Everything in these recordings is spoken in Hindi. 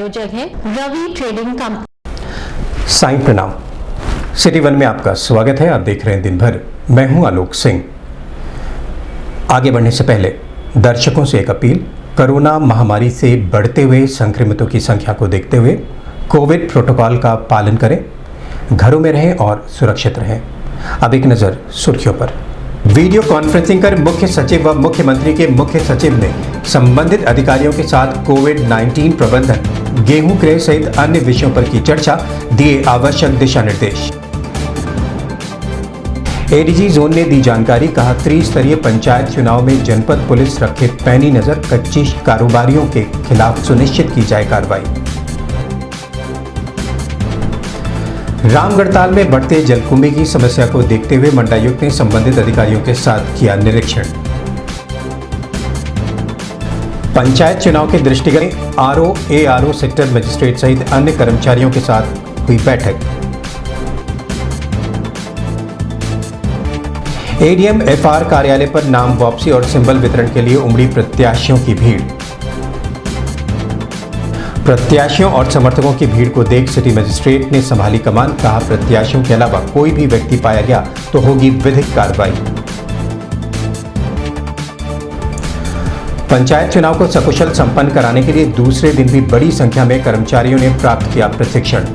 प्रायोजक है रवि ट्रेडिंग कंपनी। साईं प्रणाम। सिटी वन में आपका स्वागत है। आप देख रहे हैं दिन भर। मैं हूं आलोक सिंह। आगे बढ़ने से पहले दर्शकों से एक अपील। कोरोना महामारी से बढ़ते हुए संक्रमितों की संख्या को देखते हुए कोविड प्रोटोकॉल का पालन करें, घरों में रहें और सुरक्षित रहें। अब एक नज़र सुर्खियों पर। वीडियो कॉन्फ्रेंसिंग कर मुख्य सचिव व मुख्यमंत्री के मुख्य सचिव ने संबंधित अधिकारियों के साथ कोविड-19 प्रबंधन, गेहूं क्रय सहित अन्य विषयों पर की चर्चा, दिए आवश्यक दिशा निर्देश। एडीजी जोन ने दी जानकारी, कहा त्रिस्तरीय पंचायत चुनाव में जनपद पुलिस रखे पैनी नजर, कच्ची कारोबारियों के खिलाफ सुनिश्चित की जाए कार्रवाई। रामगढ़ताल में बढ़ते जलकुंभी की समस्या को देखते हुए मंडलायुक्त ने संबंधित अधिकारियों के साथ किया निरीक्षण। पंचायत चुनाव के दृष्टिगत आरओ, एआरओ, सेक्टर मजिस्ट्रेट सहित अन्य कर्मचारियों के साथ हुई बैठक। एडीएम एफआर कार्यालय पर नाम वापसी और सिंबल वितरण के लिए उमड़ी प्रत्याशियों की भीड़। प्रत्याशियों और समर्थकों की भीड़ को देख सिटी मजिस्ट्रेट ने संभाली कमान, कहा प्रत्याशियों के अलावा कोई भी व्यक्ति पाया गया तो होगी विधिक कार्रवाई। पंचायत चुनाव को सकुशल संपन्न कराने के लिए दूसरे दिन भी बड़ी संख्या में कर्मचारियों ने प्राप्त किया प्रशिक्षण।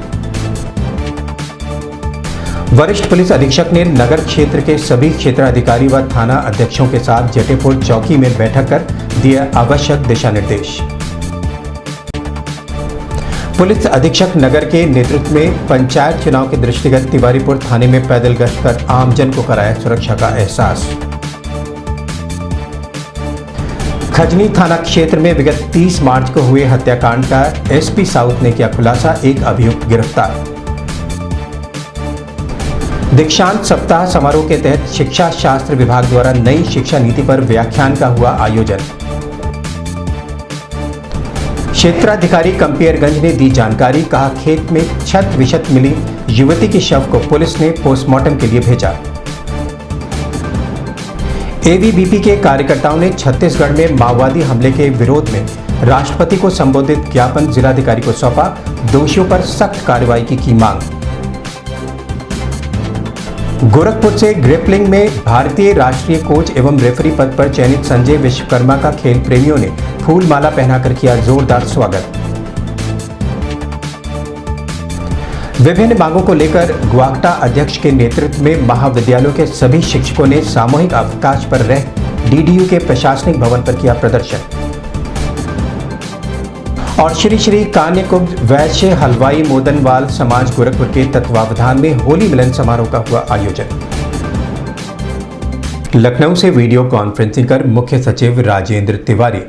वरिष्ठ पुलिस अधीक्षक ने नगर क्षेत्र के सभी क्षेत्राधिकारी व थाना अध्यक्षों के साथ जटेपुर चौकी में बैठक कर दिए आवश्यक दिशा निर्देश। पुलिस अधीक्षक नगर के नेतृत्व में पंचायत चुनाव के दृष्टिगत तिवारीपुर थाने में पैदल गश्त कर आमजन को कराया सुरक्षा का एहसास। खजनी थाना क्षेत्र में विगत 30 मार्च को हुए हत्याकांड का एसपी साउथ ने किया खुलासा, एक अभियुक्त गिरफ्तार। दीक्षांत सप्ताह समारोह के तहत शिक्षा शास्त्र विभाग द्वारा नई शिक्षा नीति पर व्याख्यान का हुआ आयोजन। क्षेत्राधिकारी कंपियरगंज ने दी जानकारी, कहा खेत में छत विक्षत मिली युवती के शव को पुलिस ने पोस्टमार्टम के लिए भेजा। एबीवीपी के कार्यकर्ताओं ने छत्तीसगढ़ में माओवादी हमले के विरोध में राष्ट्रपति को संबोधित ज्ञापन जिलाधिकारी को सौंपा, दोषियों पर सख्त कार्रवाई की मांग। गोरखपुर से ग्रिपलिंग में भारतीय राष्ट्रीय कोच एवं रेफरी पद पर चयनित संजय विश्वकर्मा का खेल प्रेमियों ने फूल माला पहनाकर किया जोरदार स्वागत। विभिन्न मांगों को लेकर ग्वाक्टा अध्यक्ष के नेतृत्व में महाविद्यालयों के सभी शिक्षकों ने सामूहिक अवकाश पर रह डीडीयू के प्रशासनिक भवन पर किया प्रदर्शन। और श्री श्री कान्यकुब्ज वैश्य हलवाई मोदनवाल समाज गोरखपुर के तत्वावधान में होली मिलन समारोह का हुआ आयोजन। लखनऊ से वीडियो कॉन्फ्रेंसिंग कर मुख्य सचिव राजेंद्र तिवारी,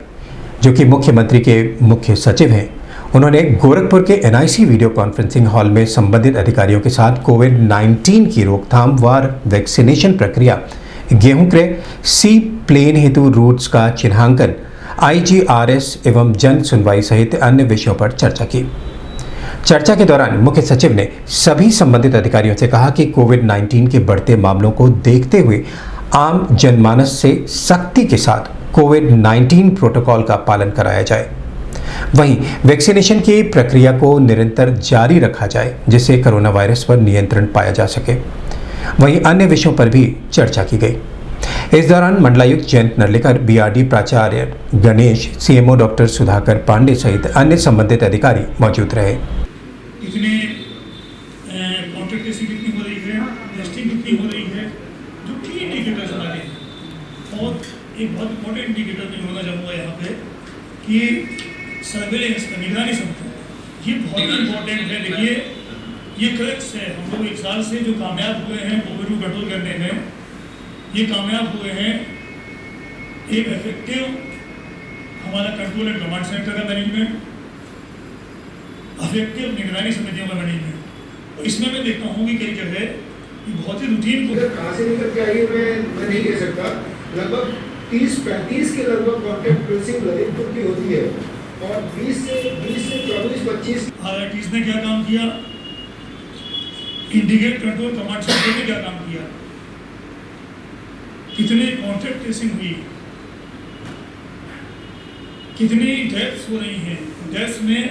जो कि मुख्यमंत्री के मुख्य सचिव हैं, उन्होंने गोरखपुर के एनआईसी वीडियो कॉन्फ्रेंसिंग हॉल में संबंधित अधिकारियों के साथ कोविड-19 की रोकथाम व वैक्सीनेशन प्रक्रिया, गेहूं क्रय, सी प्लेन हेतु रूट्स का चिन्हांकन, IGRS एवं जन सुनवाई सहित अन्य विषयों पर चर्चा की। चर्चा के दौरान मुख्य सचिव ने सभी संबंधित अधिकारियों से कहा कि कोविड-19 के बढ़ते मामलों को देखते हुए आम जनमानस से सख्ती के साथ कोविड-19 प्रोटोकॉल का पालन कराया जाए। वहीं वैक्सीनेशन की प्रक्रिया को निरंतर जारी रखा जाए, जिससे कोरोना वायरस पर नियंत्रण पाया जा सके। वहीं अन्य विषयों पर भी चर्चा की गई। इस दौरान मंडलायुक्त जयंत नर्लेकर, बीआरडी प्राचार्य गणेश, सीएमओ डॉक्टर सुधाकर पांडे सहित अन्य संबंधित अधिकारी मौजूद रहे। इसमें कॉन्टैक्ट ट्रेसिंग कितनी हो रही है, टेस्टिंग कितनी हो रही है, जो की इंडिकेटर्स हमारे हैं। और एक बहुत इंपॉर्टेंट इंडिकेटर मैं होना चाहूँगा यहाँ पे कि सर्वेलेंस का निगरानी क्षमता, ये बहुत ही इंपॉर्टेंट है। देखिए ये क्रक्स है, हम लोग 1 साल से जो कामयाब हुए हैं कोविड को कंट्रोल करने में, ये कामयाब हुए हैं एक इफेक्टिव हमारा कंट्रोल एंड कमांड सेंटर का मैनेजमेंट, इफेक्टिव निगरानी समितियों का मैनेजमेंट। तो इसमें मैं देखता हूँ कि कई जगह बहुत ही रूटीन को कहाँ से निकल के आई मैं नहीं कह सकता। लगभग 30-35 के लगभग कॉन्टैक्ट ट्रेसिंग ललितपुर की होती है और 20 से 24-25 RITs ने क्या काम किया, इंडिकेट कंट्रोल कमांड सेंटर ने क्या काम किया, कितने कॉन्टैक्ट ट्रेसिंग हुई, कितनी डेथ्स हो रही हैं। डेथ्स में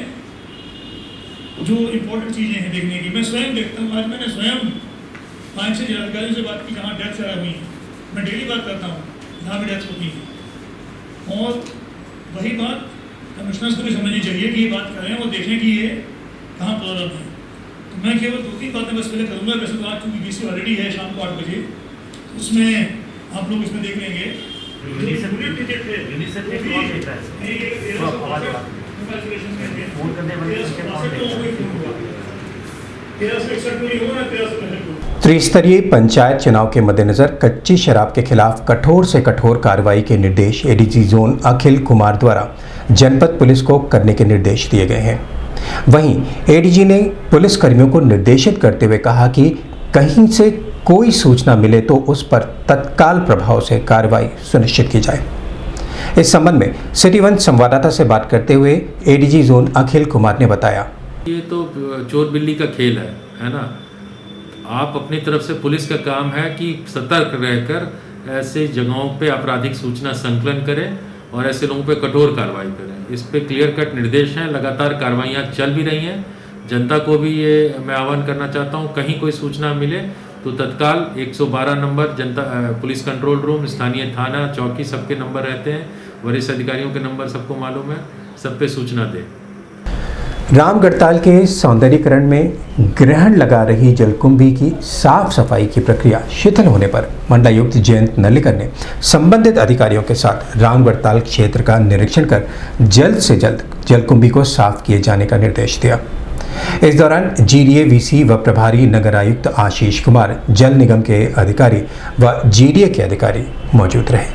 जो इम्पोर्टेंट चीज़ें हैं देखने की। मैं स्वयं देखता हूँ, आज मैंने स्वयं 5-6 जिलाधिकारियों से बात की जहाँ डेथ ज़्यादा हुई है। मैं डेली बात करता हूँ जहाँ भी डेथ होती है, और वही बात कमिश्नर्स को भी समझनी चाहिए कि ये बात कर रहे हैं वो देखें कि ये कहाँ प्रॉब्लम है। तो मैं केवल 2-3 बातें बस पहले करूँगा। वैसे तो आज चूँकि BC ऑलरेडी है शाम को 8 बजे, उसमें आप लोग इसमें देख लेंगे। त्रिस्तरीय पंचायत चुनाव के मद्देनजर कच्ची शराब के खिलाफ कठोर से कठोर कार्रवाई के निर्देश ADG जोन अखिल कुमार द्वारा जनपद पुलिस को करने के निर्देश दिए गए हैं। वहीं ADG ने पुलिस कर्मियों को निर्देशित करते हुए कहा कि कहीं से कोई सूचना मिले तो उस पर तत्काल प्रभाव से कार्रवाई सुनिश्चित की जाए। इस संबंध में सिटी वन संवाददाता से बात करते हुए ADG जोन अखिल कुमार ने बताया, ये तो चोर बिल्ली का खेल है ना। आप अपनी तरफ से पुलिस का काम है कि सतर्क रहकर ऐसे जगहों पे आपराधिक सूचना संकलन करें और ऐसे लोगों पे कठोर कार्रवाई करें। इस पे क्लियर कट निर्देश हैं, लगातार कार्रवाइयाँ चल भी रही हैं। जनता को भी ये मैं आह्वान करना चाहता हूँ, कहीं कोई सूचना मिले तो तत्काल 112 नंबर जनता पुलिस कंट्रोल रूम, स्थानीय थाना, चौकी सबके नंबर रहते हैं, वरिष्ठ अधिकारियों के नंबर सबको मालूम है, सब पे सूचना दें। रामगढ़ताल के सौंदर्यीकरण में ग्रहण लगा रही जलकुंभी की साफ सफाई की प्रक्रिया शिथिल होने पर मंडलायुक्त जयंत नल्लेकर ने संबंधित अधिकारियों के साथ रामगढ़ताल क्षेत्र का निरीक्षण कर जल्द से जल्द जलकुंभी को साफ किए जाने का निर्देश दिया। इस दौरान GDA VC व प्रभारी नगर आयुक्त आशीष कुमार, जल निगम के अधिकारी व GDA के अधिकारी मौजूद रहे।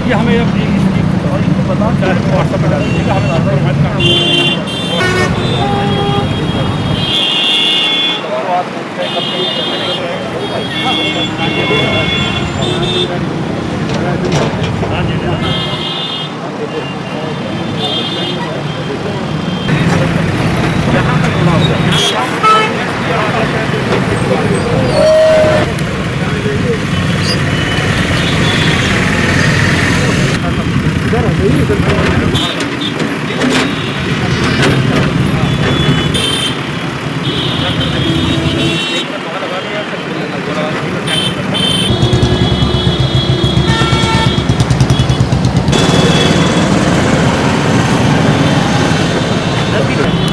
ये हमें अपनी बता चाहे व्हाट्सएप पे डाल दीजिएगा,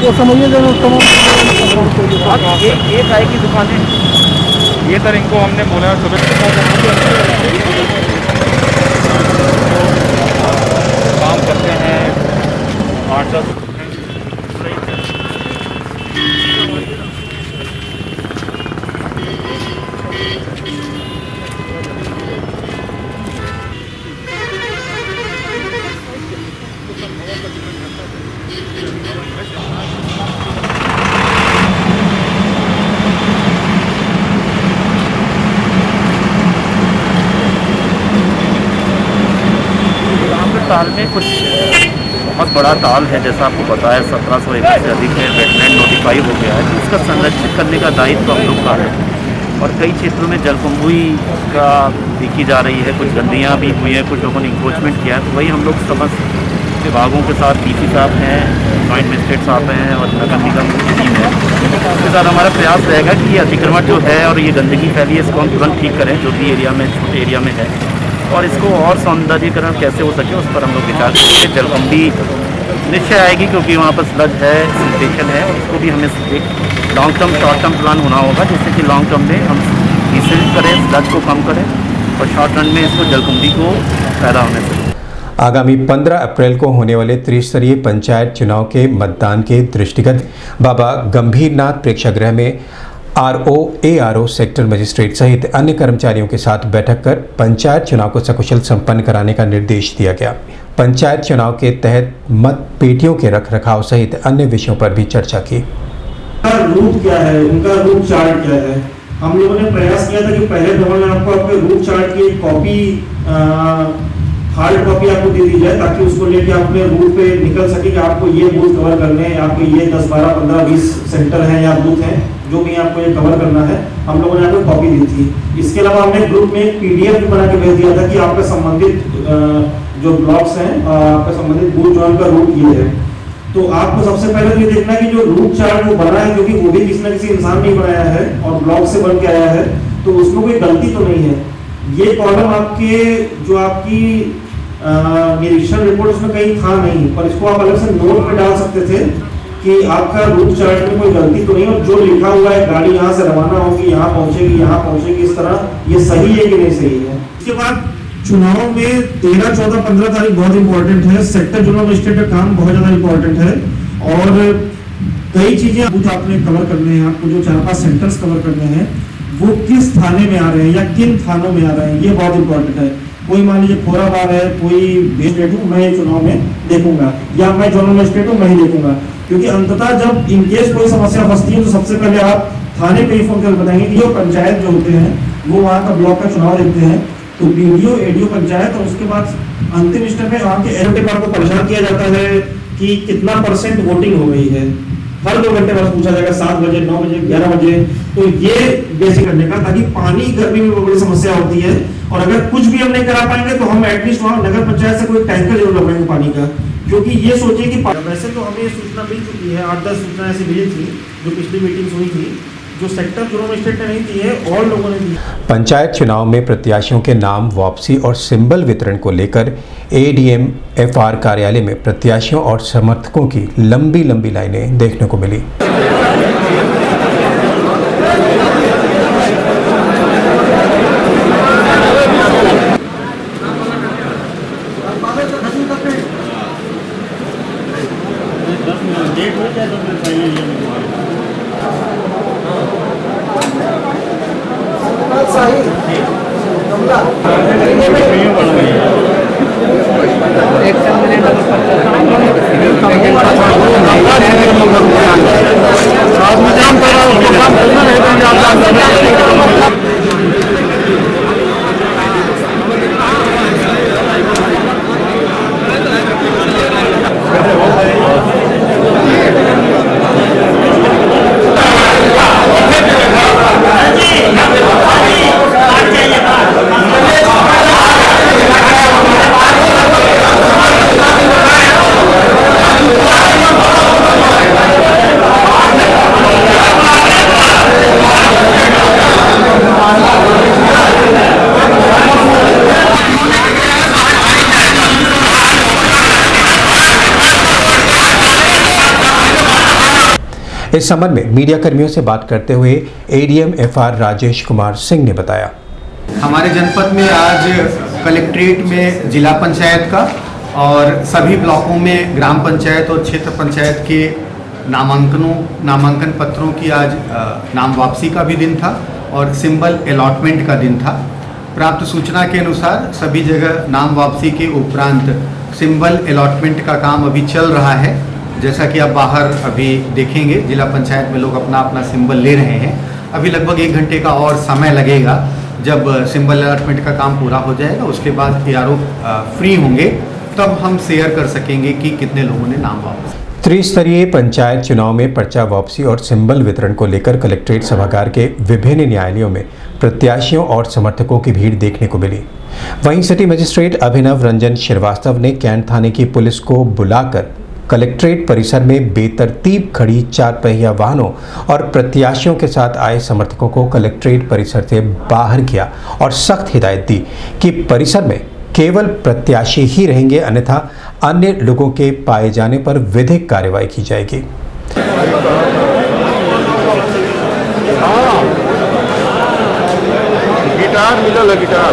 वो समझिए जो एक चाय की दुकानें ये सर इनको हमने बोला सुबह काम करते हैं 8-10 ताल में कुछ बहुत बड़ा ताल है, जैसा आपको पता है 1700 एकड़ से अधिक है, वेटलैंड नोटिफाई हो गया है, तो उसका संरक्षित करने का दायित्व हम लोग का है। और कई क्षेत्रों में जलकुंभी का देखी जा रही है, कुछ गंदियाँ भी हुई हैं, कुछ लोगों ने इंक्रोचमेंट किया है, तो वही हम लोग समस्त विभागों के साथ DC साहब हैं, जॉइंट मजिस्ट्रेट साहब हैं और नगर निगम की टीम है, उसके साथ हमारा प्रयास रहेगा कि ये अतिक्रमण जो है और ये गंदगी फैली है इसको हम तुरंत ठीक करें, जो भी एरिया में छोटे एरिया में है, और इसको और सौंदर्यीकरण कैसे हो सके उस पर हम लोग विचार करेंगे। जलकुंभी निश्चय आएगी क्योंकि वहाँ पर स्लज है, सिंटेशन है, और इसको भी हमें एक long term short term plan होना होगा, जिससे कि लॉन्ग टर्म में हम डिसिल्ट करें, स्लज को कम करें और शॉर्ट रन में इसको जलकुंभी को पैदा होने से। आगामी 15 अप्रैल को होने वाले त्रिस्तरीय पंचायत चुनाव के मतदान के दृष्टिगत बाबा गंभीरनाथ प्रेक्षागृह में RO, ARO, सेक्टर मजिस्ट्रेट सहित अन्य कर्मचारियों के साथ बैठक कर पंचायत चुनाव को सकुशल संपन्न कराने का निर्देश दिया गया। पंचायत चुनाव के तहत मत पेटियों के रखरखाव सहित अन्य विषयों पर भी चर्चा की। रूट क्या है, उनका रूट चार्ट क्या है। हम लोगों ने प्रयास किया था कि पहले भ्रमण में आपको आपके रूट चार्ट की कॉपी हार्ड कॉपी आपको दे दी जाए, ताकि उसको लेके आप अपने रूट पे निकल सके कि आपको ये बूथ कवर करने हैं, आपके ये 10, 12, 15, 20 सेंटर हैं या बूथ हैं, जो भी आपको ये कवर करना है। हम लोगों ने आपको कॉपी दी थी। इसके अलावा हमने ग्रुप में एक PDF भी बना के भेज दिया था कि आपका संबंधित जो ब्लॉक्स हैं, आपका संबंधित बूथ जो उनका रूट ये है। तो आपको सबसे पहले तो ये देखना है कि जो रूट चार्ट वो बना है, क्योंकि वो भी किसी न किसी इंसान ने बनाया है और ब्लॉक से बन के आया है, तो उसमें कोई गलती तो नहीं है। ये कॉलम आपके जो आपकी निरीक्षण रिपोर्ट उसमें कहीं था नहीं, पर इसको आप अलग से नोट पे डाल सकते थे कि आपका रूट चार्ट में कोई गलती तो नहीं, और जो लिखा हुआ है गाड़ी यहाँ से रवाना होगी, यहाँ पहुंचेगी, इस तरह ये सही है कि नहीं सही है। इसके बाद चुनाव में 13, 14, 15 तारीख बहुत इंपॉर्टेंट है। सेक्टर जोनल मजिस्ट्रेट का काम बहुत ज्यादा इंपॉर्टेंट है और कई चीजें बूथ आपने कवर करने हैं। आपको जो 4-5 सेंटर्स कवर करने हैं वो किस थाने में आ रहे हैं या किन थानों में आ रहे हैं, ये बहुत इंपॉर्टेंट है। कोई मान लीजिए खोराबार है, कोई मजिस्ट्रेट हूँ मैं चुनाव में देखूंगा, या मैं जोनल मजिस्ट्रेट हूँ मैं ही देखूंगा, क्योंकि अंततः जब इनकेस कोई समस्या फंसती है तो सबसे पहले आप थाने पे ही फोन कर बताएंगे कि जो पंचायत जो होते हैं वो वहाँ का ब्लॉक का चुनाव देखते हैं, तो BDO, ADO पंचायत, और उसके बाद अंतिम स्टेप में वहाँ के एलओटी पार को परेशान किया जाता है कि कितना % वोटिंग हो गई है। हर 2 घंटे बाद पूछा जाएगा, 7 बजे, 9 बजे, 11 बजे। तो ये बेसिक करने का, ताकि पानी गर्मी में बड़ी समस्या होती है, और अगर कुछ भी हम नहीं करा पाएंगे तो हम एटलीस्ट वहाँ नगर पंचायत से कोई टैंकर जरूर लगवाएंगे पानी का, क्योंकि ये सोचिए कि वैसे तो हमें सूचना मिल चुकी है, 8-10 सूचना ऐसी मिली थी जो पिछली मीटिंग हुई थी, जो सेक्टर जोनल मजिस्ट्रेट ने नहीं दी है और लोगों ने दी। पंचायत चुनाव में प्रत्याशियों के नाम वापसी और सिंबल वितरण को लेकर ADM FR कार्यालय में प्रत्याशियों और समर्थकों की लंबी लंबी लाइनें देखने को मिली। इस संबंध में मीडिया कर्मियों से बात करते हुए ADM FR राजेश कुमार सिंह ने बताया, हमारे जनपद में आज कलेक्ट्रेट में जिला पंचायत का और सभी ब्लॉकों में ग्राम पंचायत और क्षेत्र पंचायत के नामांकन पत्रों की आज नाम वापसी का भी दिन था और सिंबल अलॉटमेंट का दिन था। प्राप्त सूचना के अनुसार सभी जगह नाम वापसी के उपरांत सिंबल अलॉटमेंट का काम अभी चल रहा है। जैसा कि आप बाहर अभी देखेंगे, जिला पंचायत में लोग अपना अपना सिंबल ले रहे हैं। अभी लगभग 1 घंटे का और समय लगेगा। जब सिंबल अलॉटमेंट का काम पूरा हो जाएगा उसके बाद ARO फ्री होंगे, तब हम शेयर कर सकेंगे कि कितने लोगों ने नाम वापस। त्रिस्तरीय पंचायत चुनाव में पर्चा वापसी और सिंबल वितरण को लेकर कलेक्ट्रेट सभागार के विभिन्न न्यायालयों में प्रत्याशियों और समर्थकों की भीड़ देखने को मिली। वहीं सिटी मजिस्ट्रेट अभिनव रंजन श्रीवास्तव ने कैंट थाने की पुलिस को बुलाकर कलेक्ट्रेट परिसर में बेतरतीब खड़ी 4 पहिया वाहनों और प्रत्याशियों के साथ आए समर्थकों को कलेक्ट्रेट परिसर से बाहर किया और सख्त हिदायत दी कि परिसर में केवल प्रत्याशी ही रहेंगे, अन्यथा अन्य लोगों के पाए जाने पर विधिक कार्रवाई की जाएगी। गिटार मिला ला गिटार।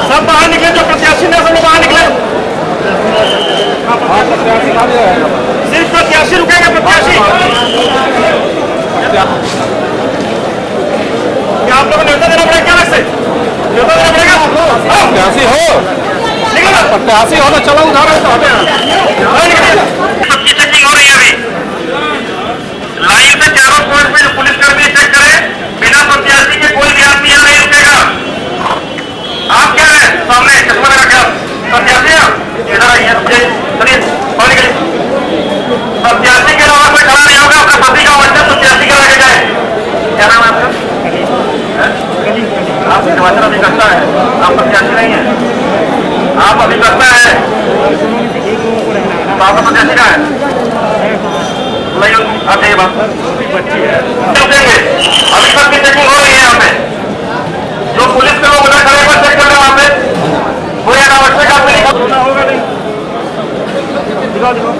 सब बाहर निकले, जो प्रत्याशी ना सब बाहर निकले। सिर्फ प्रत्याशी रुकेगा, प्रत्याशी। क्या आप लोगों को न्योता देना पड़ेगा क्या अलग से? प्रत्याशी हो प्रत्याशी हो तो चलो उधर सबकी चेकिंग हो रही है अभी लाइन से चारों पॉइंट पे जो पुलिसकर्मी चेक करे बिना प्रत्याशी के कोई भी आदमी यहाँ नहीं रुकेगा। आप क्या है सामने चश्मा लगा क्या प्रत्याशी इधर आइए चलिए बाहर निकलिए। प्रत्याशी के अलावा कोई खड़ा नहीं होगा। अपने पति का आवंटन प्रत्याशी के आगे जाए। क्या नाम है आपका? आप निर्वाचन अभिकर्ता है, आप प्रत्याशी नहीं है, आप अभिकर्ता है तो आपका प्रत्याशी का है आप ये बात देंगे। अभी तक की चेकिंग हो रही है यहाँ पे। जो पुलिस के लोग उधर खड़े पर चेक कर रहे हैं वहाँ पे कोई अनावश्यक आदमी नहीं होगा नहीं। दिखाओ दिखाओ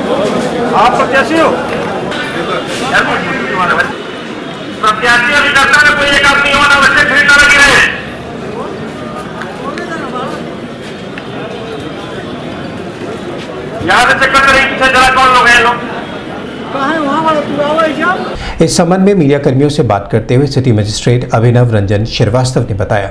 आप प्रत्याशी हो प्रत्याशी अभिकर्ता में कोई एक आदमी हो अनावश्यक भीड़ न लगी रहे। यहाँ से चेक करते रहिए पीछे जरा कौन लोग हैं लोग। इस संबंध में मीडिया कर्मियों से बात करते हुए सिटी मजिस्ट्रेट अभिनव रंजन श्रीवास्तव ने बताया।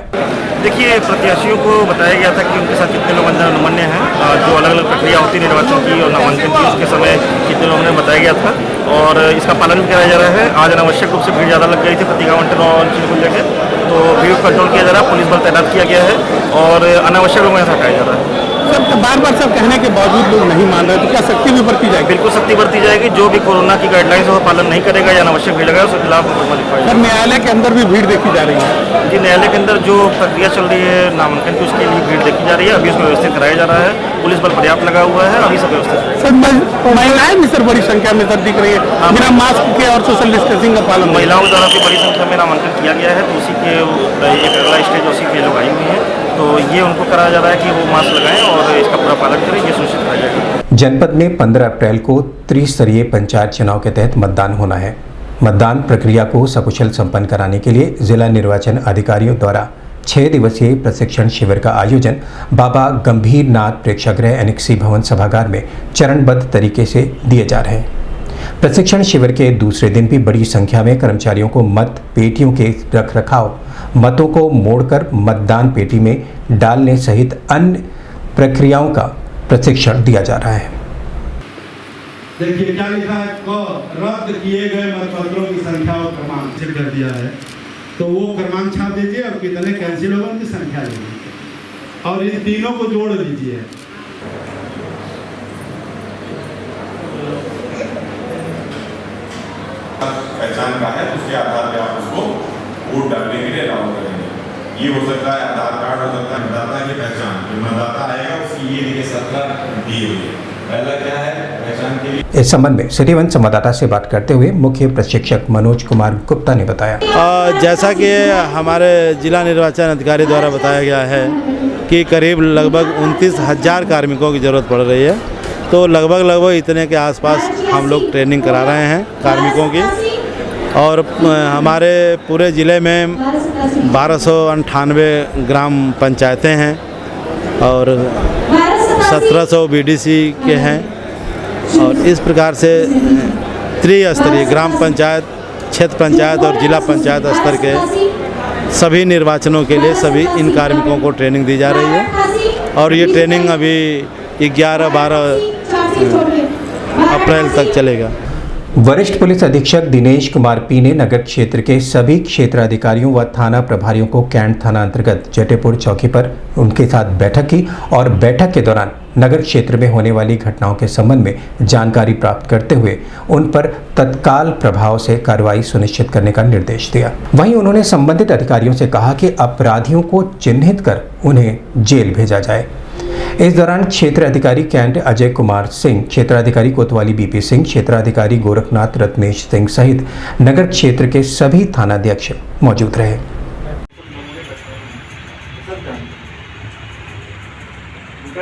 देखिए, प्रत्याशियों को बताया गया था कि उनके साथ कितने लोग नमन्य हैं, जो अलग अलग प्रक्रिया होती है निर्वाचन की और नामांकन की, उसके समय कितने लोगों ने बताया गया था और इसका पालन कराया जा रहा है। आज अनावश्यक रूप से भीड़ ज़्यादा लग गई थी प्रतीक आवंटन और चीज़ को लेकर, तो भीड़ कंट्रोल किया जा रहा है, पुलिस बल तैनात किया गया है और अनावश्यक लोगों से हटाया जा रहा है। सर, बार बार सब कहने के बावजूद लोग नहीं मान रहे, तो क्या सख्ती भी बरती जाएगी? बिल्कुल सख्ती बरती जाएगी। जो भी कोरोना की गाइडलाइंस का पालन नहीं करेगा या अनावश्यक भीड़ लगाएगा उसके खिलाफ मुकदमा लिखवाया जाएगा। सर, न्यायालय के अंदर भी भीड़ देखी जा रही है। जी, न्यायालय के अंदर जो प्रक्रिया चल रही है नामांकन की, उसके लिए भीड़ देखी जा रही है। अभी उसको व्यवस्थित कराया जा रहा है, पुलिस बल पर्याप्त लगा हुआ है, अभी सब व्यवस्थित है। सर, महिलाएं भी सर बड़ी संख्या में सर दिख रही है, बिना मास्क के और सोशल डिस्टेंसिंग का पालन। महिलाओं द्वारा भी बड़ी संख्या में नामांकन किया गया है, तो उसी के एक अगला स्टेज उसी के लोग आई हुई हैं, तो ये उनको कराया जा रहा है कि वो मास्क लगाएं और इसका पूरा पालन करें, ये सुनिश्चित कराया जाएगा। जनपद में 15 अप्रैल को त्रिस्तरीय पंचायत चुनाव के तहत मतदान होना है। मतदान प्रक्रिया को सकुशल संपन्न कराने के लिए जिला निर्वाचन अधिकारियों द्वारा 6 दिवसीय प्रशिक्षण शिविर का आयोजन बाबा गंभीरनाथ प्रेक्षागृह एनेक्सी भवन सभागार में चरणबद्ध तरीके से दिए जा रहे हैं। प्रशिक्षण शिविर के दूसरे दिन भी बड़ी संख्या में कर्मचारियों को मत पेटियों के रखरखाव, मतों को मोड़कर मतदान पेटी में डालने सहित अन्य प्रक्रियाओं का प्रशिक्षण दिया जा रहा है। देखिए क्या लिखा है, रद्द किए गए मतपत्रों की संख्या और क्रमांक कर दिया है, तो वो क्रमांक छाप दीजिए और कितने कैंसिल होगा उनकी संख्या लीजिए और इन तीनों को जोड़ दीजिए। पहचान का है, उसके आधार पे आप उसको वोट डालने के लिए अलाउ करेंगे। ये हो सकता है आधार कार्ड, हो सकता है मतदाता की पहचान। जो मतदाता आएगा उसकी ये देखिए 17 दी हुई है। पहला क्या है पहचान के लिए। इस संबंध में सिटी वन संवाददाता से बात करते हुए मुख्य प्रशिक्षक मनोज कुमार गुप्ता ने बताया। जैसा कि हमारे जिला निर्वाचन अधिकारी द्वारा बताया गया है कि करीब लगभग 29,000 कार्मिकों की ज़रूरत पड़ रही है, तो लगभग इतने के आसपास हम लोग ट्रेनिंग करा रहे हैं कार्मिकों की। और हमारे पूरे ज़िले में 1298 ग्राम पंचायतें हैं और 1700 बीडीसी के हैं और इस प्रकार से त्रिस्तरीय ग्राम पंचायत, क्षेत्र पंचायत और जिला पंचायत स्तर के सभी निर्वाचनों के लिए सभी इन कार्मिकों को ट्रेनिंग दी जा रही है और ये ट्रेनिंग अभी 11-12 अप्रैल तक चलेगा। वरिष्ठ पुलिस अधीक्षक दिनेश कुमार पी ने नगर क्षेत्र के सभी क्षेत्राधिकारियों व थाना प्रभारियों को कैंट थाना अंतर्गत जटेपुर चौकी पर उनके साथ बैठक की और बैठक के दौरान नगर क्षेत्र में होने वाली घटनाओं के संबंध में जानकारी प्राप्त करते हुए उन पर तत्काल प्रभाव से कार्रवाई सुनिश्चित करने का निर्देश दिया। वहीं उन्होंने संबंधित अधिकारियों से कहा कि अपराधियों को चिन्हित कर उन्हें जेल भेजा जाए। इस दौरान क्षेत्र अधिकारी कैंट अजय कुमार सिंह, क्षेत्राधिकारी कोतवाली बीपी सिंह, क्षेत्राधिकारी गोरखनाथ रत्नेश सिंह सहित नगर क्षेत्र के सभी थानाध्यक्ष मौजूद रहे।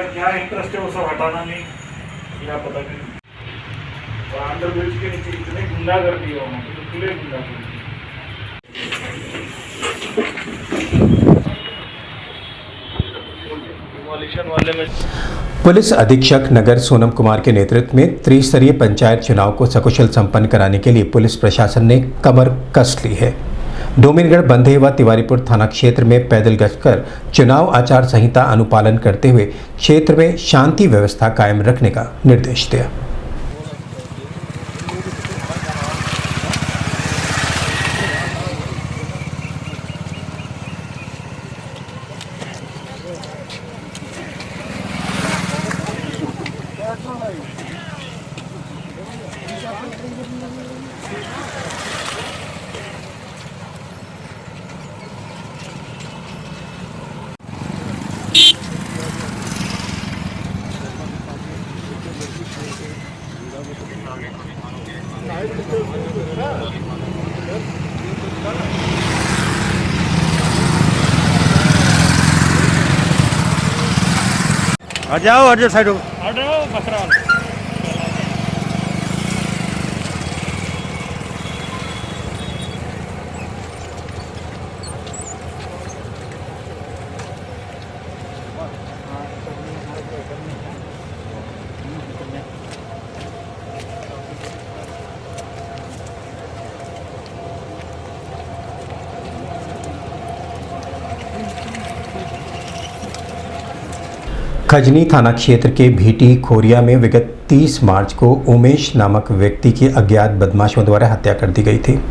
क्या इंटरेस्ट है वो सब हटाना नहीं, क्या पता नहीं। और अंडर ब्रिज के नीचे इतने गुंडागर्दी हो, खुले गुंडागर्दी। पुलिस अधीक्षक नगर सोनम कुमार के नेतृत्व में त्रिस्तरीय पंचायत चुनाव को सकुशल संपन्न कराने के लिए पुलिस प्रशासन ने कमर कस ली है। डोमिनगढ़, बंधे व तिवारीपुर थाना क्षेत्र में पैदल गश्त कर चुनाव आचार संहिता अनुपालन करते हुए क्षेत्र में शांति व्यवस्था कायम रखने का निर्देश दिया। आ जाओ अर्जुन साइड हो। खजनी थाना क्षेत्र के भीटी खोरिया में विगत 30 मार्च को उमेश नामक व्यक्ति की अज्ञात बदमाशों द्वारा हत्या कर दी गई थी।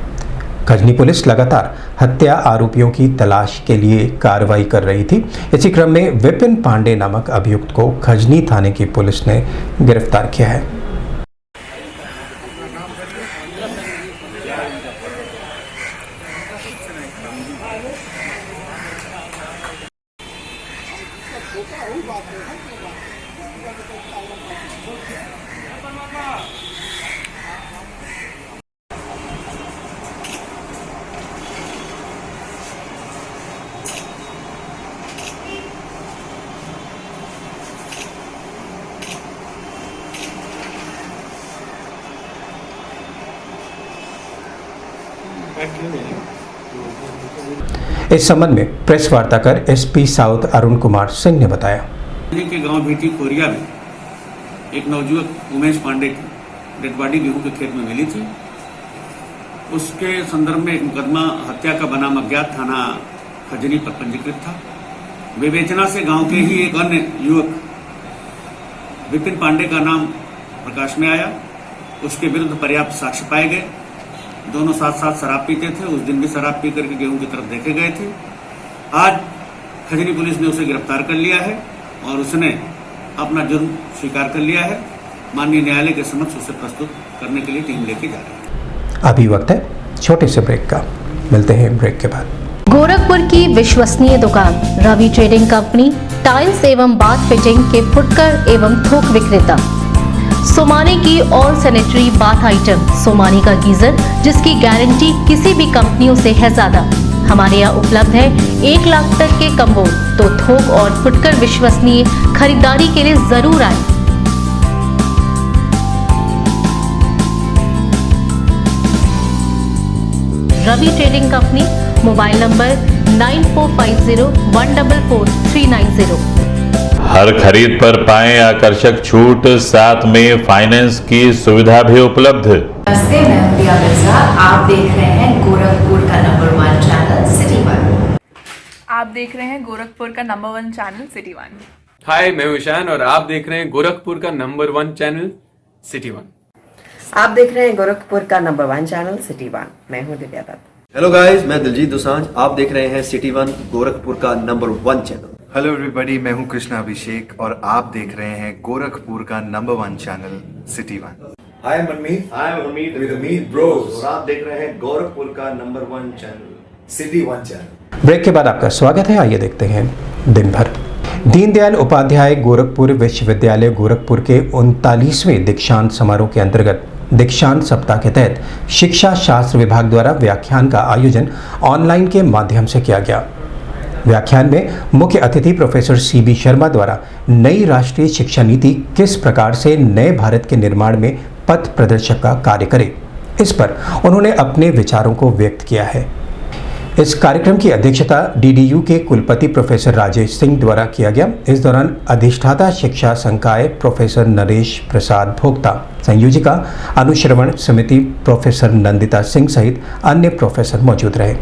खजनी पुलिस लगातार हत्या आरोपियों की तलाश के लिए कार्रवाई कर रही थी। इसी क्रम में विपिन पांडे नामक अभियुक्त को खजनी थाने की पुलिस ने गिरफ्तार किया है। इस संबंध में प्रेस वार्ता कर एसपी साउथ अरुण कुमार सिंह ने बताया के गांव भीटी खोरिया में एक नवजुवक उमेश पांडे की डेड बॉडी गेहूं के खेत में मिली थी। उसके संदर्भ में एक मुकदमा हत्या का बनाम अज्ञात थाना खजनी पर पंजीकृत था। विवेचना से गांव के ही एक अन्य युवक विपिन पांडे का नाम प्रकाश में आया। उसके विरुद्ध पर्याप्त साक्ष्य पाए गए। दोनों साथ साथ शराब पीते थे। उस दिन भी शराब पी करके गेहूं की तरफ देखे गए थे। आज खजनी पुलिस ने उसे गिरफ्तार कर लिया है और उसने अपना जुर्म स्वीकार कर लिया है। माननीय न्यायालय के समक्ष उसे प्रस्तुत करने के लिए टीम लेके जा रही है। अभी वक्त है छोटे से ब्रेक का, मिलते हैं ब्रेक के बाद। गोरखपुर की विश्वसनीय दुकान रवि ट्रेडिंग कंपनी टाइल्स एवं बाथ फिटिंग के फुटकर एवं थोक विक्रेता। सोमानी की all sanitary bath item, Somani का गीजर जिसकी गारंटी किसी भी कंपनियों से है ज्यादा। हमारे यहाँ उपलब्ध है 1 लाख तक के कम्बो। तो थोक और फुटकर विश्वसनीय खरीदारी के लिए जरूर आए। Ravi trading company, mobile number 9450144390। हर खरीद पर पाएं आकर्षक छूट, साथ में फाइनेंस की सुविधा भी उपलब्ध। नमस्ते, मैं प्रिया मिर्जा। आप देख रहे हैं गोरखपुर का नंबर 1 चैनल सिटी 1। आप देख रहे हैं गोरखपुर का नंबर 1 चैनल सिटी 1। हाय, मैं ईशान और आप देख रहे हैं गोरखपुर का नंबर 1 चैनल सिटी 1। आप देख रहे हैं गोरखपुर का नंबर 1 चैनल सिटी 1। मैं हूं दिव्या दत्त। हेलो गाइस, मैं दिलजीत दोसांझ। आप देख रहे हैं सिटी 1 गोरखपुर का नंबर 1 चैनल। हेलो एवरीबॉडी, मैं हूं कृष्णा अभिषेक और आप देख रहे हैं गोरखपुर का number 1 channel city 1। Hi Manmeet, with Amit bros और आप देख रहे हैं गोरखपुर का number 1 channel city 1 channel. Break के बाद आपका स्वागत है। आइए देखते हैं दिन भर। दीनदयाल उपाध्याय गोरखपुर विश्वविद्यालय गोरखपुर के 39वें दीक्षांत समारोह के अंतर्गत दीक्षांत सप्ताह के तहत शिक्षा शास्त्र विभाग द्वारा व्याख्यान का आयोजन ऑनलाइन के माध्यम से किया गया। व्याख्यान में मुख्य अतिथि प्रोफेसर CB शर्मा द्वारा नई राष्ट्रीय शिक्षा नीति किस प्रकार से नए भारत के निर्माण में पथ प्रदर्शक का कार्य करे, इस पर उन्होंने अपने विचारों को व्यक्त किया है। इस कार्यक्रम की अध्यक्षता DDU के कुलपति प्रोफेसर राजेश सिंह द्वारा किया गया। इस दौरान अधिष्ठाता शिक्षा संकाय प्रोफेसर नरेश प्रसाद भोक्ता, संयोजिका अनुश्रवण समिति प्रोफेसर नंदिता सिंह सहित अन्य प्रोफेसर मौजूद रहे।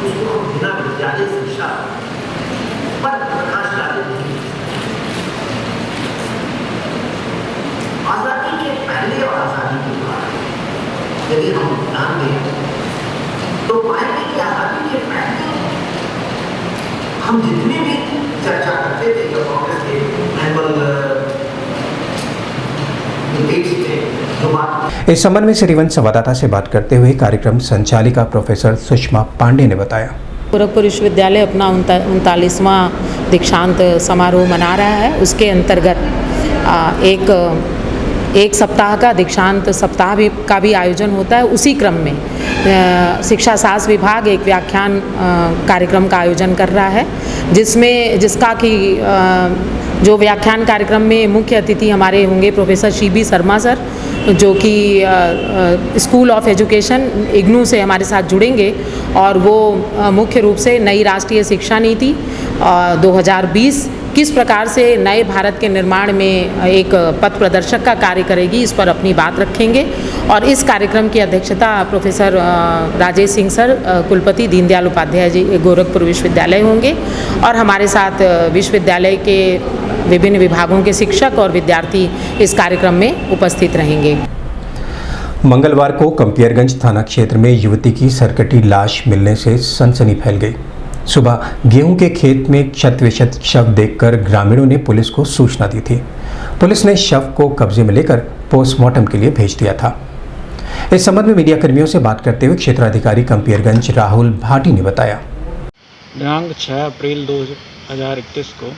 उसको हम बिना विद्यालय शिक्षा पर प्रकाश डाले नहीं। आज़ादी के पहले और आज़ादी के बाद यदि हम ध्यान दें तो पाएंगे कि आज़ादी के पहले हम जितने भी चर्चा करते थे जो कांग्रेस के एनुअल डिबेट्स थे जो बात। इस संबंध में सिटी वन संवाददाता से बात करते हुए कार्यक्रम संचालिका प्रोफेसर सुषमा पांडे ने बताया, गोरखपुर विश्वविद्यालय अपना 39वां दीक्षांत समारोह मना रहा है। उसके अंतर्गत एक सप्ताह का दीक्षांत सप्ताह का भी आयोजन होता है। उसी क्रम में शिक्षा शास्त्र विभाग एक व्याख्यान कार्यक्रम का आयोजन कर रहा है, जिसका कि जो व्याख्यान कार्यक्रम में मुख्य अतिथि हमारे होंगे प्रोफेसर शिबी शर्मा सर, जो कि स्कूल ऑफ एजुकेशन इग्नू से हमारे साथ जुड़ेंगे और वो मुख्य रूप से नई राष्ट्रीय शिक्षा नीति 2020 किस प्रकार से नए भारत के निर्माण में एक पथ प्रदर्शक का कार्य करेगी, इस पर अपनी बात रखेंगे। और इस कार्यक्रम की अध्यक्षता प्रोफेसर राजेश सिंह सर, कुलपति दीनदयाल उपाध्याय जी गोरखपुर विश्वविद्यालय होंगे और हमारे साथ विश्वविद्यालय के विभिन्न विभागों के शिक्षक और विद्यार्थी इस कार्यक्रम में उपस्थित रहेंगे। मंगलवार को कंपियरगंज थाना क्षेत्र में युवती की सरकटी लाश मिलने से सनसनी फैल गई। सुबह गेहूं के खेत में क्षत-विक्षत शव देखकर ग्रामीणों ने पुलिस को सूचना दी थी। पुलिस ने शव को कब्जे में लेकर पोस्टमार्टम के लिए भेज दिया था। इस संबंध में मीडिया कर्मियों से बात करते हुए क्षेत्राधिकारी कंपियरगंज राहुल भाटी ने बताया, दिनांक 6 अप्रैल 2021 को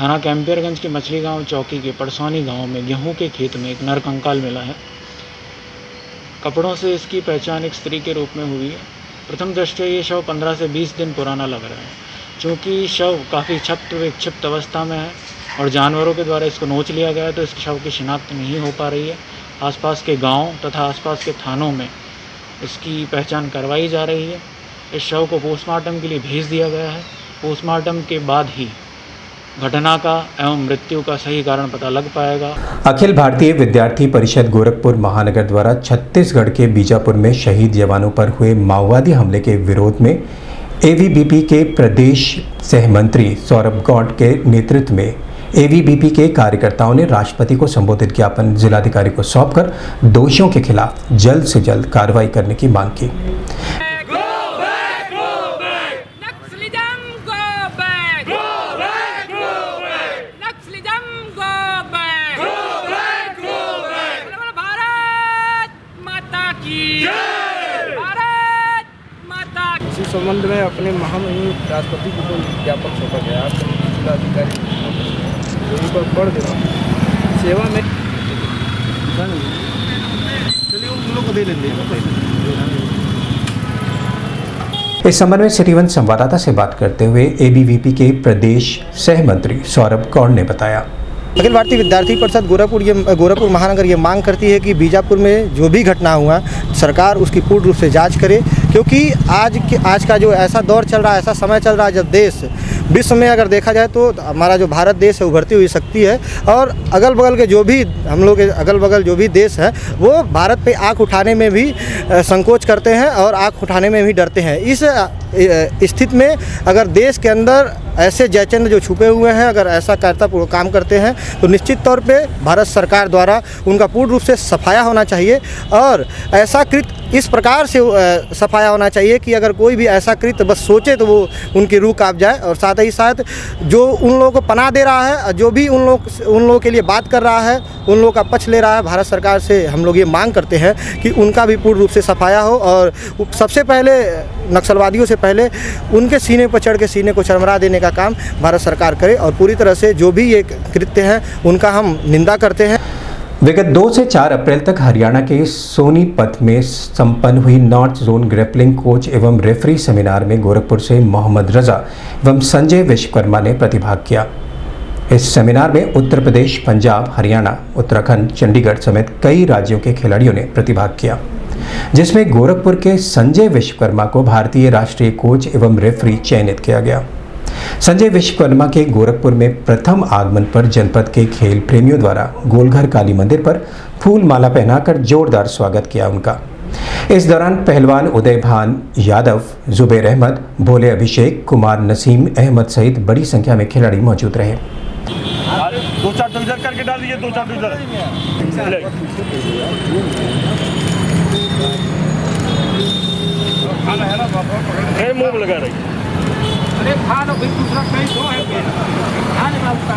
थाना कंपियरगंज के मछली गांव चौकी के पड़सौनी गांव में गेहूं के खेत में एक नरकंकाल मिला है। कपड़ों से इसकी पहचान एक स्त्री के रूप में हुई है। प्रथम दृष्टया ये शव 15 से 20 दिन पुराना लग रहा है। चूँकि शव काफ़ी क्षत विक्षिप्त अवस्था में है और जानवरों के द्वारा इसको नोच लिया गया है, तो इस शव की शिनाख्त नहीं हो पा रही है। आसपास के गांव तथा आसपास के थानों में इसकी पहचान करवाई जा रही है। इस शव को पोस्टमार्टम के लिए भेज दिया गया है। पोस्टमार्टम के बाद ही घटना का एवं मृत्यु का सही कारण पता लग पाएगा। अखिल भारतीय विद्यार्थी परिषद गोरखपुर महानगर द्वारा छत्तीसगढ़ के बीजापुर में शहीद जवानों पर हुए माओवादी हमले के विरोध में एवीबीपी के प्रदेश सह मंत्री सौरभ गौड़ के नेतृत्व में एवीबीपी के कार्यकर्ताओं ने राष्ट्रपति को संबोधित ज्ञापन जिलाधिकारी को सौंपकर दोषियों के खिलाफ जल्द से जल्द कार्रवाई करने की मांग की। इसी संबंध में अपने महामहिम राष्ट्रपति को ज्ञापन सौंपा गया। जिलाधिकारी पर पढ़ देना सेवा में चलिए उन लोग को दे लेंगे। इस संबंध में सिटी वन संवाददाता से बात करते हुए एबीवीपी के प्रदेश सह मंत्री सौरभ गौड़ ने बताया, अखिल भारतीय विद्यार्थी परिषद गोरखपुर महानगर ये मांग करती है कि बीजापुर में जो भी घटना हुआ सरकार उसकी पूर्ण रूप से जांच करे, क्योंकि आज का जो ऐसा दौर चल रहा है, ऐसा समय चल रहा है जब देश विश्व में अगर देखा जाए तो हमारा जो भारत देश है उभरती हुई शक्ति है और अगल बगल के जो भी हम लोग के अगल बगल जो भी देश हैं वो भारत पे आँख उठाने में भी संकोच करते हैं और आँख उठाने में भी डरते हैं। इस स्थिति में अगर देश के अंदर ऐसे जयचंद्र जो छुपे हुए हैं अगर ऐसा कर्तव्य काम करते हैं तो निश्चित तौर पे भारत सरकार द्वारा उनका पूर्ण रूप से सफाया होना चाहिए और ऐसा कृत्य इस प्रकार से सफाया होना चाहिए कि अगर कोई भी ऐसा कृत्य बस सोचे तो वो उनकी रूह कांप जाए। और साथ ही साथ जो उन लोगों को पनाह दे रहा है, जो भी उन लोगों के लिए बात कर रहा है, उन लोगों का पक्ष ले रहा है, भारत सरकार से हम लोग ये मांग करते हैं कि उनका भी पूर्ण रूप से सफाया हो और सबसे पहले नक्सलवादियों से पहले उनके सीने पर चढ़ के सीने को चरमरा देने का काम भारत सरकार करे और पूरी तरह से जो भी ये कृत्य हैं उनका हम निंदा करते हैं। विगत 2 से 4 अप्रैल तक हरियाणा के सोनीपत में संपन्न हुई नॉर्थ जोन ग्रैपलिंग कोच एवं रेफरी सेमिनार में गोरखपुर से मोहम्मद रजा एवं संजय विश्वकर्मा ने प्रतिभाग किया। इस सेमिनार में उत्तर प्रदेश, पंजाब, हरियाणा, उत्तराखंड, चंडीगढ़ समेत कई राज्यों के खिलाड़ियों ने प्रतिभाग किया, जिसमें गोरखपुर के संजय विश्वकर्मा को भारतीय राष्ट्रीय कोच एवं रेफरी चयनित किया गया। संजय विश्वकर्मा के गोरखपुर में प्रथम आगमन पर जनपद के खेल प्रेमियों द्वारा गोलघर काली मंदिर पर फूल माला पहनाकर जोरदार स्वागत किया उनका। इस दौरान पहलवान उदय भान यादव, जुबैर अहमद, भोले अभिषेक, कुमार नसीम अहमद सहित बड़ी संख्या में खिलाड़ी मौजूद रहे। 2-4 तो इधर करके डाल दीजिए, 2-4 तो इधर। खाना है ना बाबा, मुंह लगा रही। अरे खाना भाई दूसरा कहीं तो है क्या? खाने में आपका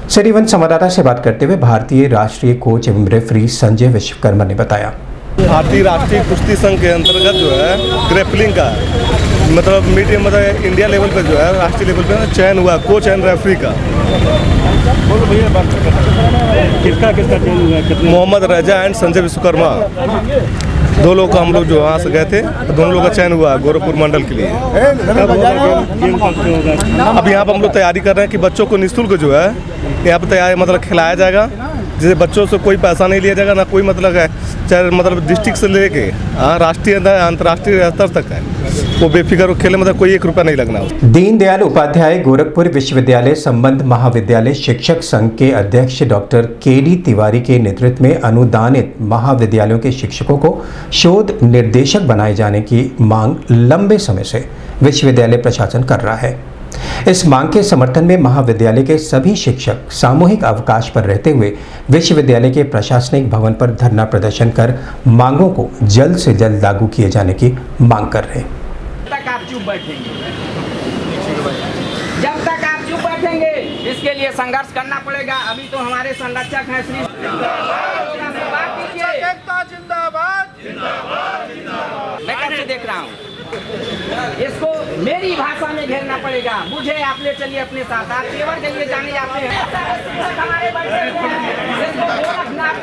सिटी वन संवाददाता से बात करते हुए भारतीय राष्ट्रीय कोच एवं रेफरी संजय विश्वकर्मा ने बताया, भारतीय राष्ट्रीय कुश्ती संघ के अंतर्गत जो है ग्रेपलिंग का मतलब मीडियम मतलब इंडिया लेवल पे जो है राष्ट्रीय लेवल पे चयन हुआ कोच एंड रेफरी का। बोलो भैया बात किसका चयन हुआ? मोहम्मद रजा एंड संजय विश्वकर्मा, दो लोग का हम लोग जो वहाँ से गए थे, दोनों लोग का चयन हुआ गोरखपुर मंडल के लिए। अब यहाँ पर हम लोग तैयारी कर रहे हैं कि बच्चों को निःशुल्क जो है यहाँ पर तैयारी मतलब खिलाया जाएगा, जैसे बच्चों से कोई पैसा नहीं लिया जाएगा, ना कोई मतलब है, चाहे मतलब डिस्ट्रिक्ट से लेके राष्ट्रीय अंतर्राष्ट्रीय स्तर तक है, वो बेफिक्र खेले, मतलब कोई 1 रुपया नहीं लगना। दीनदयाल उपाध्याय गोरखपुर विश्वविद्यालय संबंध महाविद्यालय शिक्षक संघ के अध्यक्ष डॉक्टर के.डी. तिवारी के नेतृत्व में अनुदानित महाविद्यालयों के शिक्षकों को शोध निर्देशक बनाए जाने की मांग लंबे समय से विश्वविद्यालय प्रशासन कर रहा है। इस मांग के समर्थन में महाविद्यालय के सभी शिक्षक सामूहिक अवकाश पर रहते हुए विश्वविद्यालय के प्रशासनिक भवन पर धरना प्रदर्शन कर मांगों को जल्द से जल्द लागू किए जाने की मांग कर रहे हैं। तक आप चुप बैठेंगे, जब तक आप चुप बैठेंगे इसके लिए संघर्ष करना पड़ेगा। अभी तो हमारे संरक्षक हैं श्री मैं कैसे देख रहा हूँ, इसको मेरी भाषा में घेरना पड़ेगा। मुझे आप ले चलिए अपने साथ, आप केवल के लिए जाने जाते हैं हमारे बच्चे इसको गोरखनाथ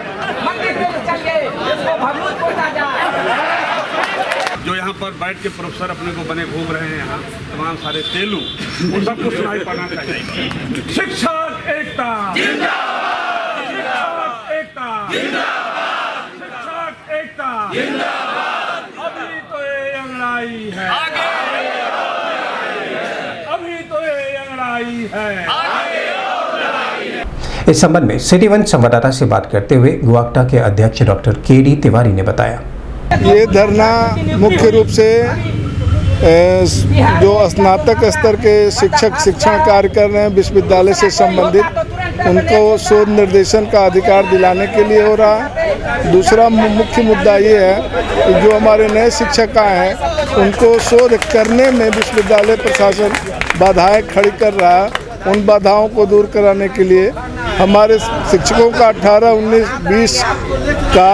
मंदिर में चलिए, इसको भगवत पहुंचा जाए। जो यहाँ पर बैठ के प्रोफेसर अपने को बने घूम रहे हैं, यहाँ तमाम सारे तेलू, वो सबको सुनाई पड़ना चाहिए। शिक्षक एकता जिंदाबाद, शिक्षक एकता जिंदाबाद, शिक्षक एकता जिंदाबाद। अभी तो ये अंगड़ाई है, अभी तो ये अंगड़ाई है। इस संबंध में सिटी वन संवाददाता से बात करते हुए गुआक्टा के अध्यक्ष डॉक्टर के.डी. तिवारी ने बताया, ये धरना मुख्य रूप से जो स्नातक स्तर के शिक्षक शिक्षण कार्य कर रहे हैं विश्वविद्यालय से संबंधित, उनको शोध निर्देशन का अधिकार दिलाने के लिए हो रहा है। दूसरा मुख्य मुद्दा ये है कि जो हमारे नए शिक्षक आए हैं उनको शोध करने में विश्वविद्यालय प्रशासन बाधाएं खड़ी कर रहा है। उन बाधाओं को दूर कराने के लिए हमारे शिक्षकों का 18, 19, 20 का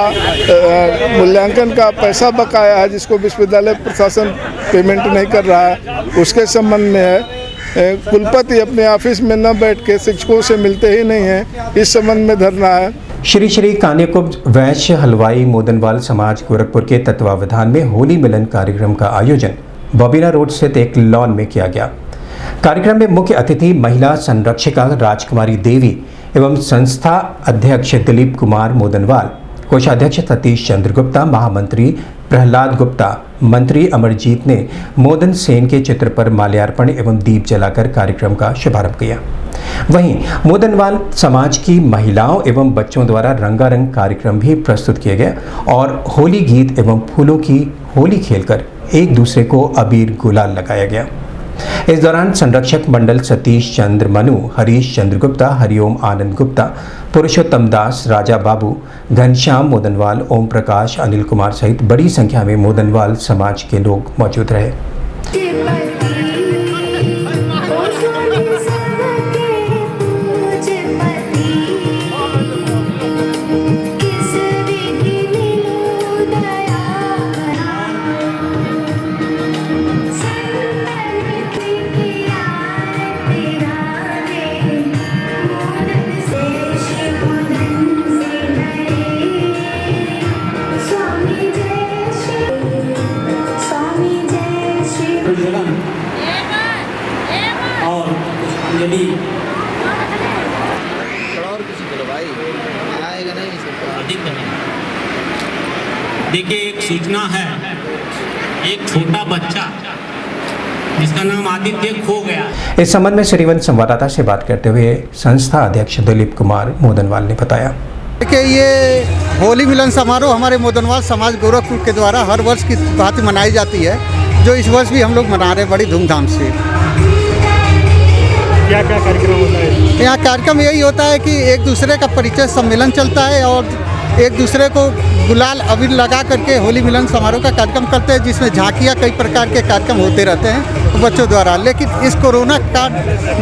मूल्यांकन का पैसा बकाया है, जिसको विश्वविद्यालय प्रशासन पेमेंट नहीं कर रहा है। उसके संबंध में है कुलपति अपने ऑफिस में न बैठ के शिक्षकों से मिलते ही नहीं हैं, इस संबंध में धरना है। श्री श्री कान्यकुब्ज वैश्य हलवाई मोदनवाल समाज गोरखपुर के तत्वावधान में होली मिलन कार्यक्रम का आयोजन बबीना रोड स्थित एक लॉन में किया गया। कार्यक्रम में मुख्य अतिथि महिला संरक्षिका राजकुमारी देवी एवं संस्था अध्यक्ष दिलीप कुमार मोदनवाल, कोषाध्यक्ष सतीश चंद्र गुप्ता, महामंत्री प्रहलाद गुप्ता, मंत्री अमरजीत ने मोदन सेन के चित्र पर माल्यार्पण एवं दीप जलाकर कार्यक्रम का शुभारंभ किया। वहीं मोदनवाल समाज की महिलाओं एवं बच्चों द्वारा रंगारंग कार्यक्रम भी प्रस्तुत किए गए और होली गीत एवं फूलों की होली खेलकर एक दूसरे को अबीर गुलाल लगाया गया। इस दौरान संरक्षक मंडल सतीश चंद्र मनु, हरीश चंद्र गुप्ता, हरिओम आनंद गुप्ता, पुरुषोत्तम दास, राजा बाबू, घनश्याम मोदनवाल, ओम प्रकाश, अनिल कुमार सहित बड़ी संख्या में मोदनवाल समाज के लोग मौजूद रहे। देखिए, एक सूचना है, एक छोटा बच्चा जिसका नाम आदित्य खो गया। इस संबंध में सिटी वन संवाददाता से बात करते हुए संस्था अध्यक्ष दिलीप कुमार मोदनवाल ने बताया। देखिए, ये होली मिलन समारोह हमारे मोदनवाल समाज गोरखपुर के द्वारा हर वर्ष की भांति मनाई जाती है, जो इस वर्ष भी हम लोग मना रहे हैं बड़ी धूमधाम से। क्या क्या कार्यक्रम होता है? यहाँ कार्यक्रम यही होता है कि एक दूसरे का परिचय सम्मेलन चलता है और एक दूसरे को गुलाल अबीर लगा करके होली मिलन समारोह का कार्यक्रम करते हैं, जिसमें झांकियाँ कई प्रकार के कार्यक्रम होते रहते हैं बच्चों द्वारा। लेकिन इस कोरोना का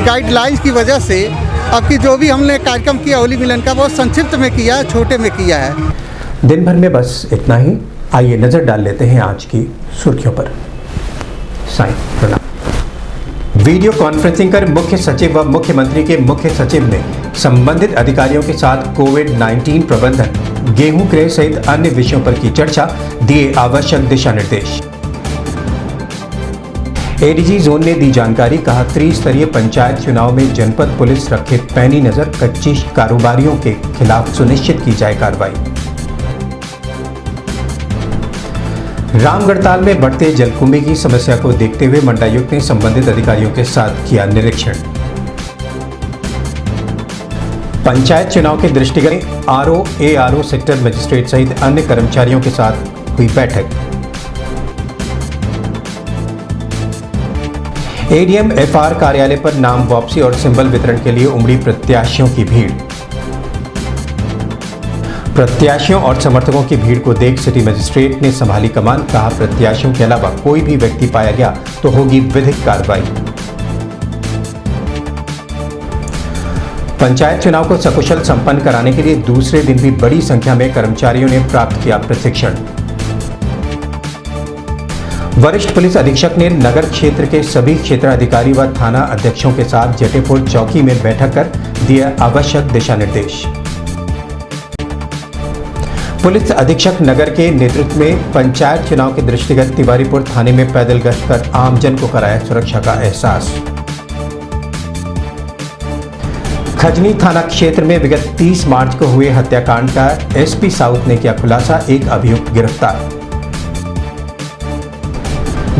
गाइडलाइंस की वजह से अब की जो भी हमने कार्यक्रम किया होली मिलन का, बहुत संक्षिप्त में किया है, छोटे में किया है। दिन भर में बस इतना ही। आइए नजर डाल लेते हैं आज की सुर्खियों पर। साईं प्रणाम। वीडियो कॉन्फ्रेंसिंग कर मुख्य सचिव व मुख्यमंत्री के मुख्य सचिव ने संबंधित अधिकारियों के साथ कोविड-19 प्रबंधन, गेहूं क्रय सहित अन्य विषयों पर की चर्चा, दिए आवश्यक दिशा निर्देश। एडीजी जोन ने दी जानकारी, कहा त्रिस्तरीय पंचायत चुनाव में जनपद पुलिस रखे पैनी नजर, कच्ची कारोबारियों के खिलाफ सुनिश्चित की जाए कार्रवाई। रामगढ़ताल में बढ़ते जलकुंभी की समस्या को देखते हुए मंडलायुक्त ने संबंधित अधिकारियों के साथ किया निरीक्षण। पंचायत चुनाव के दृष्टिगत आरओ, एआरओ, सेक्टर मजिस्ट्रेट सहित अन्य कर्मचारियों के साथ हुई बैठक। एडीएम एफआर कार्यालय पर नाम वापसी और सिंबल वितरण के लिए उमड़ी प्रत्याशियों की भीड़। प्रत्याशियों और समर्थकों की भीड़ को देख सिटी मजिस्ट्रेट ने संभाली कमान, कहा प्रत्याशियों के अलावा कोई भी व्यक्ति पाया गया तो होगी विधिक कार्रवाई। पंचायत चुनाव को सकुशल संपन्न कराने के लिए दूसरे दिन भी बड़ी संख्या में कर्मचारियों ने प्राप्त किया प्रशिक्षण। वरिष्ठ पुलिस अधीक्षक ने नगर क्षेत्र के सभी क्षेत्राधिकारी व थाना अध्यक्षों के साथ जटेपुर चौकी में बैठक कर दिए आवश्यक दिशा निर्देश। पुलिस अधीक्षक नगर के नेतृत्व में पंचायत चुनाव के दृष्टिगत तिवारीपुर थाने में पैदल गश्त कर आमजन को कराया सुरक्षा का एहसास। खजनी थाना क्षेत्र में विगत 30 मार्च को हुए हत्याकांड का एसपी साउथ ने किया खुलासा, एक अभियुक्त गिरफ्तार।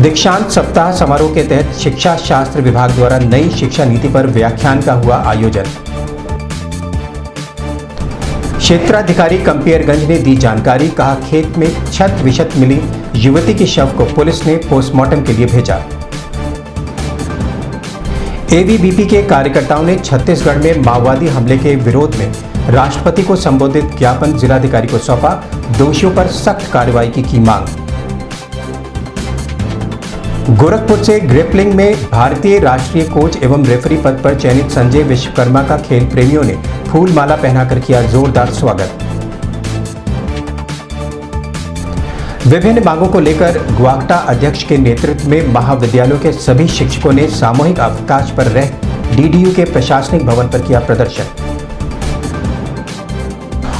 दीक्षांत सप्ताह समारोह के तहत शिक्षा शास्त्र विभाग द्वारा नई शिक्षा नीति पर व्याख्यान का हुआ आयोजन। क्षेत्राधिकारी कंपियरगंज ने दी जानकारी, कहा खेत में छत विक्षत मिली युवती के शव को पुलिस ने पोस्टमार्टम के लिए भेजा। एबीवीपी के कार्यकर्ताओं ने छत्तीसगढ़ में माओवादी हमले के विरोध में राष्ट्रपति को संबोधित ज्ञापन जिलाधिकारी को सौंपा, दोषियों पर सख्त कार्रवाई की मांग। गोरखपुर से ग्रिपलिंग में भारतीय राष्ट्रीय कोच एवं रेफरी पद पर चयनित संजय विश्वकर्मा का खेल प्रेमियों ने फूल माला पहनाकर किया जोरदार स्वागत। विभिन्न मांगों को लेकर ग्वाक्टा अध्यक्ष के नेतृत्व में महाविद्यालयों के सभी शिक्षकों ने सामूहिक अवकाश पर रह डीडीयू के प्रशासनिक भवन पर किया प्रदर्शन।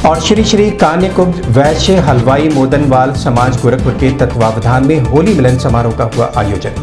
और श्री श्री कान्यकुब्ज वैश्य हलवाई मोदनवाल समाज गोरखपुर के तत्वावधान में होली मिलन समारोह का हुआ आयोजन।